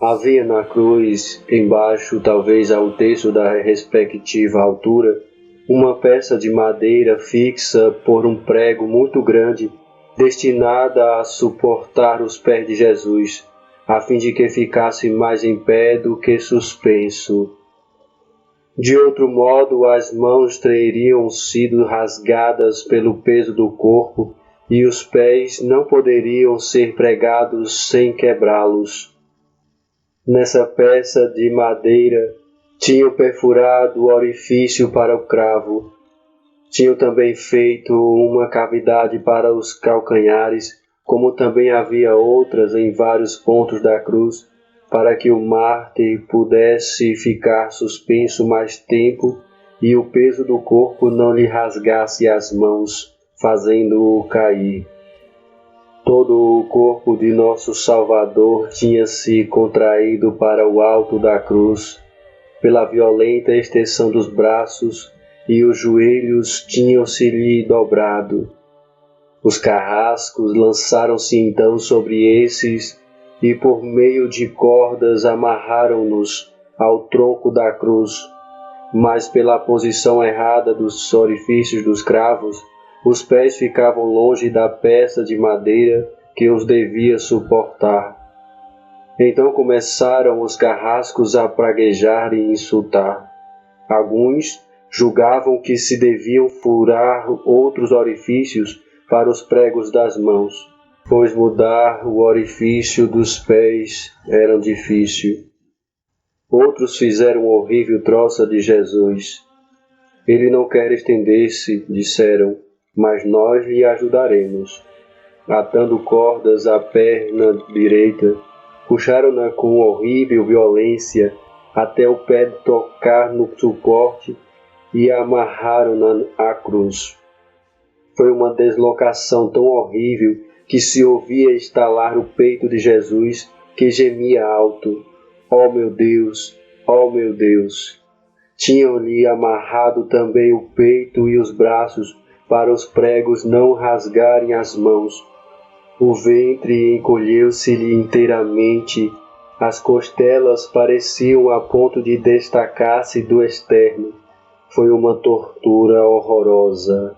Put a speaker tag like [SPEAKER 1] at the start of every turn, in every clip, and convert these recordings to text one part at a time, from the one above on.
[SPEAKER 1] Havia na cruz, embaixo, talvez a um terço da respectiva altura, uma peça de madeira fixa por um prego muito grande, destinada a suportar os pés de Jesus, a fim de que ficasse mais em pé do que suspenso. De outro modo, as mãos teriam sido rasgadas pelo peso do corpo e os pés não poderiam ser pregados sem quebrá-los. Nessa peça de madeira tinham perfurado o orifício para o cravo. Tinham também feito uma cavidade para os calcanhares, como também havia outras em vários pontos da cruz, para que o mártir pudesse ficar suspenso mais tempo e o peso do corpo não lhe rasgasse as mãos, fazendo-o cair. Todo o corpo de nosso Salvador tinha se contraído para o alto da cruz, pela violenta extensão dos braços, e os joelhos tinham-se-lhe dobrado. Os carrascos lançaram-se então sobre esses, e por meio de cordas amarraram-nos ao tronco da cruz, mas pela posição errada dos orifícios dos cravos, os pés ficavam longe da peça de madeira que os devia suportar. Então começaram os carrascos a praguejar e insultar. Alguns julgavam que se deviam furar outros orifícios para os pregos das mãos, pois mudar o orifício dos pés era difícil. Outros fizeram horrível troça de Jesus. Ele não quer estender-se, disseram, mas nós lhe ajudaremos. Atando cordas à perna direita, puxaram-na com horrível violência até o pé tocar no suporte e amarraram-na à cruz. Foi uma deslocação tão horrível que se ouvia estalar o peito de Jesus, que gemia alto: "Ó meu Deus, ó meu Deus!" Tinham-lhe amarrado também o peito e os braços para os pregos não rasgarem as mãos. O ventre encolheu-se-lhe inteiramente, as costelas pareciam a ponto de destacar-se do externo. Foi uma tortura horrorosa.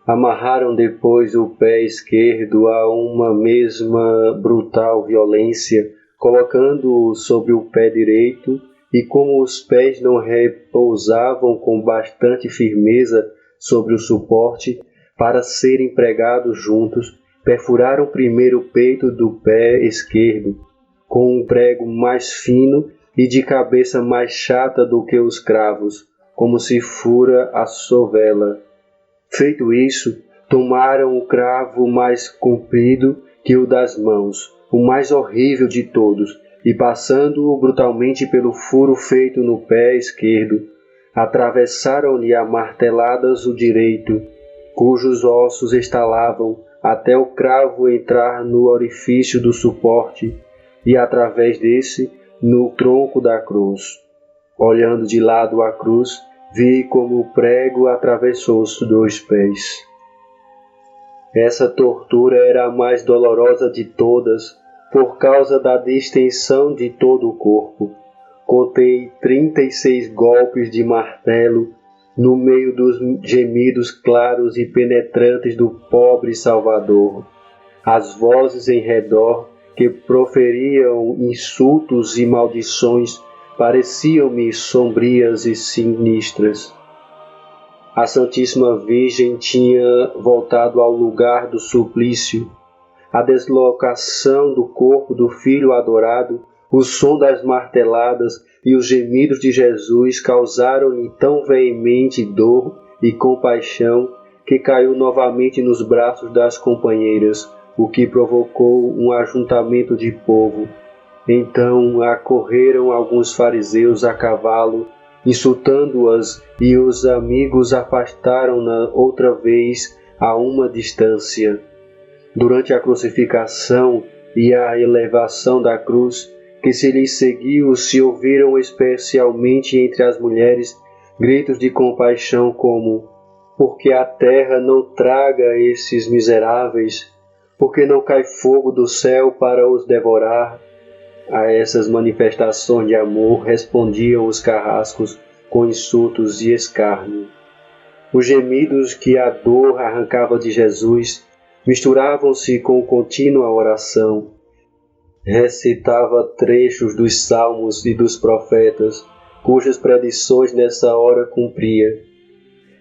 [SPEAKER 1] Amarraram depois o pé esquerdo a uma mesma brutal violência, colocando-o sobre o pé direito, e como os pés não repousavam com bastante firmeza sobre o suporte para serem pregados juntos, perfuraram primeiro o peito do pé esquerdo, com um prego mais fino e de cabeça mais chata do que os cravos, como se fura a sovela. Feito isso, tomaram o cravo mais comprido que o das mãos, o mais horrível de todos, e passando-o brutalmente pelo furo feito no pé esquerdo, atravessaram-lhe a marteladas o direito, cujos ossos estalavam até o cravo entrar no orifício do suporte e, através desse, no tronco da cruz. Olhando de lado a cruz, vi como o prego atravessou os dois pés. Essa tortura era a mais dolorosa de todas, por causa da distensão de todo o corpo. Contei 36 golpes de martelo no meio dos gemidos claros e penetrantes do pobre Salvador. As vozes em redor, que proferiam insultos e maldições, pareciam-me sombrias e sinistras. A Santíssima Virgem tinha voltado ao lugar do suplício. A deslocação do corpo do Filho adorado, o som das marteladas e os gemidos de Jesus causaram-lhe tão veemente dor e compaixão que caiu novamente nos braços das companheiras, o que provocou um ajuntamento de povo. Então acorreram alguns fariseus a cavalo, insultando-as, e os amigos afastaram-na outra vez a uma distância. Durante a crucificação e a elevação da cruz, que se lhe seguiu, se ouviram especialmente entre as mulheres gritos de compaixão como: "Porque a terra não traga esses miseráveis? Porque não cai fogo do céu para os devorar?" a essas manifestações de amor respondiam os carrascos com insultos e escárnio. Os gemidos que a dor arrancava de Jesus misturavam-se com contínua oração. Recitava trechos dos salmos e dos profetas, cujas predições nessa hora cumpria.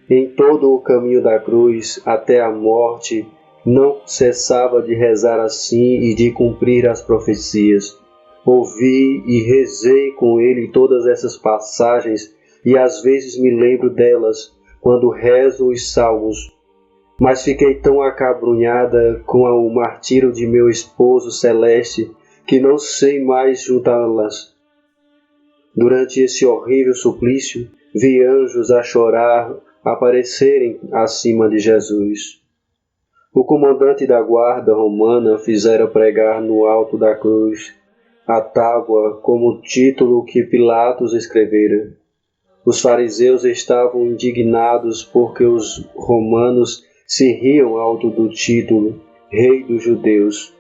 [SPEAKER 1] Em todo o caminho da cruz, até a morte, não cessava de rezar assim e de cumprir as profecias. Ouvi e rezei com ele todas essas passagens e às vezes me lembro delas quando rezo os salmos. Mas fiquei tão acabrunhada com o martírio de meu esposo celeste que não sei mais juntá-las. Durante esse horrível suplício, vi anjos a chorar aparecerem acima de Jesus. O comandante da guarda romana fizera pregar no alto da cruz a tábua como o título que Pilatos escrevera. Os fariseus estavam indignados porque os romanos se riam alto do título Rei dos Judeus.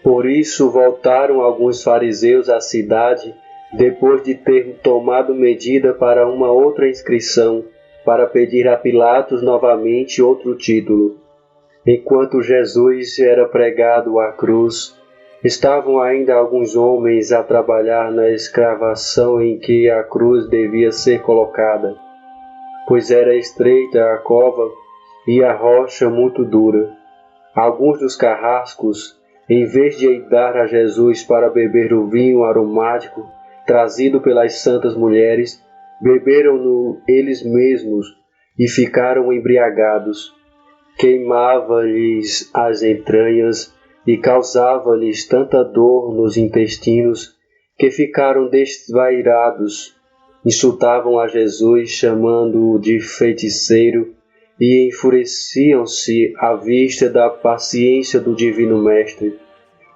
[SPEAKER 1] Por isso voltaram alguns fariseus à cidade depois de ter tomado medida para uma outra inscrição, para pedir a Pilatos novamente outro título. Enquanto Jesus era pregado à cruz, estavam ainda alguns homens a trabalhar na escavação em que a cruz devia ser colocada, pois era estreita a cova e a rocha muito dura. Alguns dos carrascos, em vez de dar a Jesus para beber o vinho aromático trazido pelas santas mulheres, beberam-no eles mesmos e ficaram embriagados. Queimava-lhes as entranhas e causava-lhes tanta dor nos intestinos que ficaram desvairados. Insultavam a Jesus, chamando-o de feiticeiro, e enfureciam-se à vista da paciência do Divino Mestre.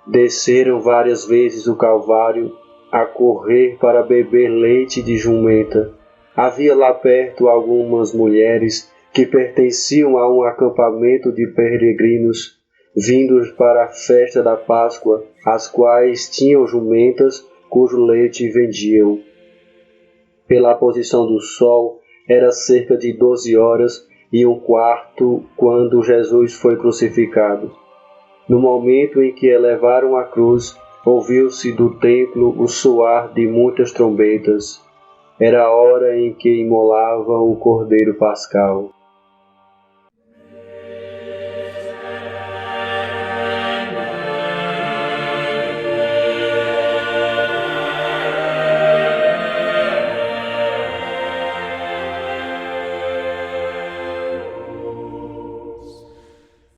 [SPEAKER 1] Desceram várias vezes o Calvário, a correr para beber leite de jumenta. Havia lá perto algumas mulheres que pertenciam a um acampamento de peregrinos vindos para a festa da Páscoa, as quais tinham jumentas cujo leite vendiam. Pela posição do sol, era cerca de 12h15 quando Jesus foi crucificado. No momento em que elevaram a cruz, ouviu-se do templo o soar de muitas trombetas. Era a hora em que imolavam o Cordeiro Pascal.